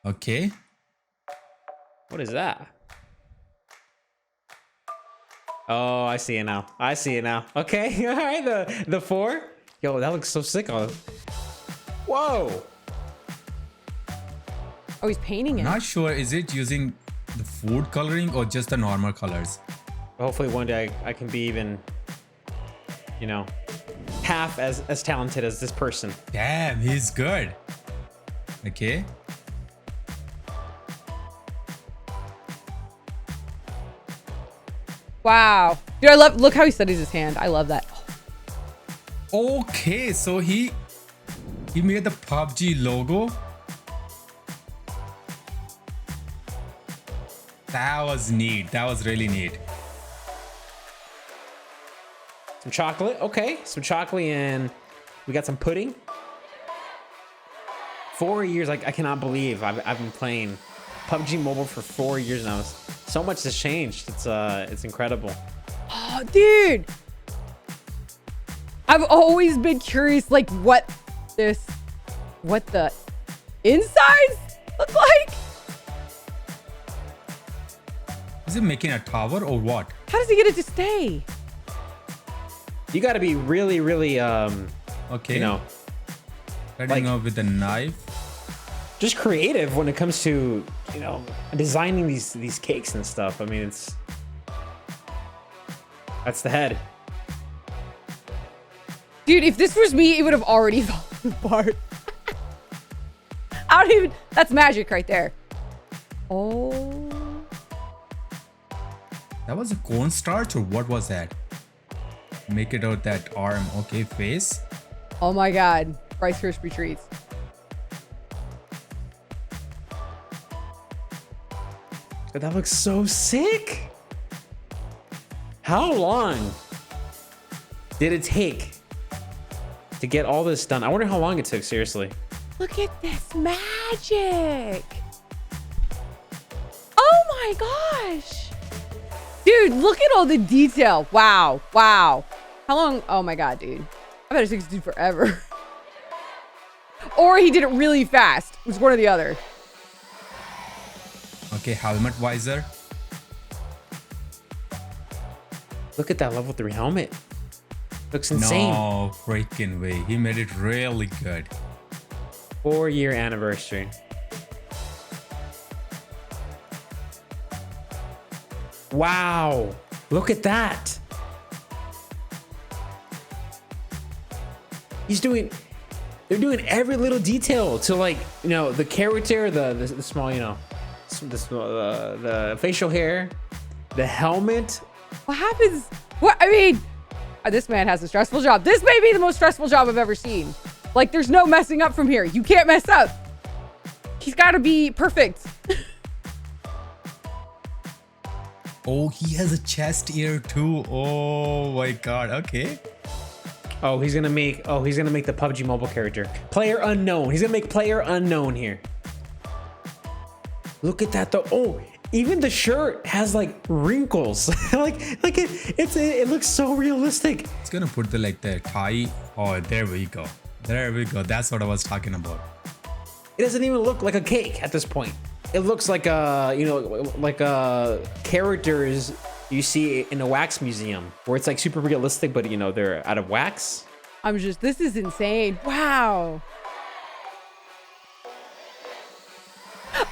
Okay. What is that? Oh, I see it now. I see it now. Okay, all right. The 4. Yo, that looks so sick on. Whoa. Oh, he's painting it. Not sure. Is it using the food coloring or just the normal colors? Hopefully one day I can be even, you know, half as talented as this person. Damn, he's good. Okay. Wow. Dude, I love, look how he studies his hand. I love that. Okay, so he made the PUBG logo. That was neat. That was really neat. Some chocolate. Okay, some chocolate, and we got some pudding. 4 years. I cannot believe I've been playing PUBG Mobile for 4 years now. So much has changed. It's incredible. Oh, dude. I've always been curious, like, what the insides look like. Is it making a tower or what? How does he get it to stay? You got to be really, really, Okay. you know, Cutting off with a knife. just creative when it comes to, you know, designing these cakes and stuff. I mean, that's the head. Dude, if this was me, it would have already fallen apart. I don't even, that's magic right there. Oh. That was a cornstarch or what was that? Make it out that arm. Okay, face. Oh my God. Rice Krispie treats. That looks so sick. How long did it take to get all this done? I wonder how long it took, seriously. Look at this magic. Oh my gosh. Dude, look at all the detail. Wow. Wow. How long? Oh my God, dude. I bet it took this dude forever. Or he did it really fast. It was one or the other. Okay, helmet visor. Look at that level 3 helmet. Looks insane. No freaking way. He made it really good. 4-year anniversary. Wow. Look at that. They're doing every little detail to, like, you know, the character, the small, you know, the facial hair, the helmet. What happens? What? I mean, this man has a stressful job. This may be the most stressful job I've ever seen. Like, there's no messing up from here. You can't mess up. He's got to be perfect. Oh, he has a chest ear too. Oh my God. Okay. Oh, he's gonna make the PUBG Mobile character. Player unknown. He's gonna make player unknown here. Look at that though. Oh, even the shirt has like wrinkles. it looks so realistic. It's gonna put the tie. Oh, there we go. There we go. That's what I was talking about. It doesn't even look like a cake at this point. It looks like characters you see in a wax museum where it's like super realistic, but you know, they're out of wax. This is insane. Wow.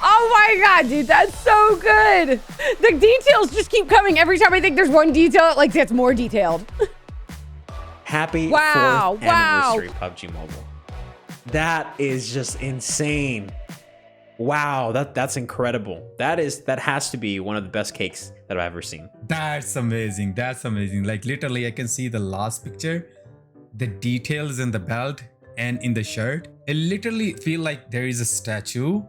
Oh my God, dude, that's so good. The details just keep coming. Every time I think there's one detail, it gets more detailed. Happy wow, 4th anniversary PUBG Mobile. That is just insane. Wow, that's incredible. That has to be one of the best cakes that I've ever seen. That's amazing. That's amazing. Like literally, I can see the last picture, the details in the belt and in the shirt. It literally feel like there is a statue,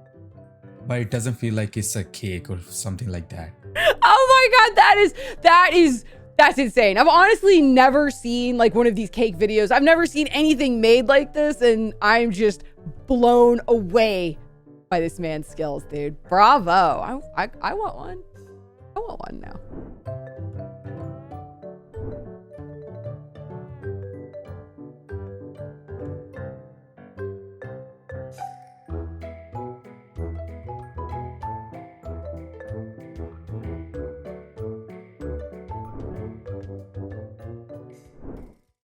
but it doesn't feel like it's a cake or something like that. Oh my God, that's insane. I've honestly never seen like one of these cake videos. I've never seen anything made like this, and I'm just blown away by this man's skills, dude. Bravo. I want one. I want one now.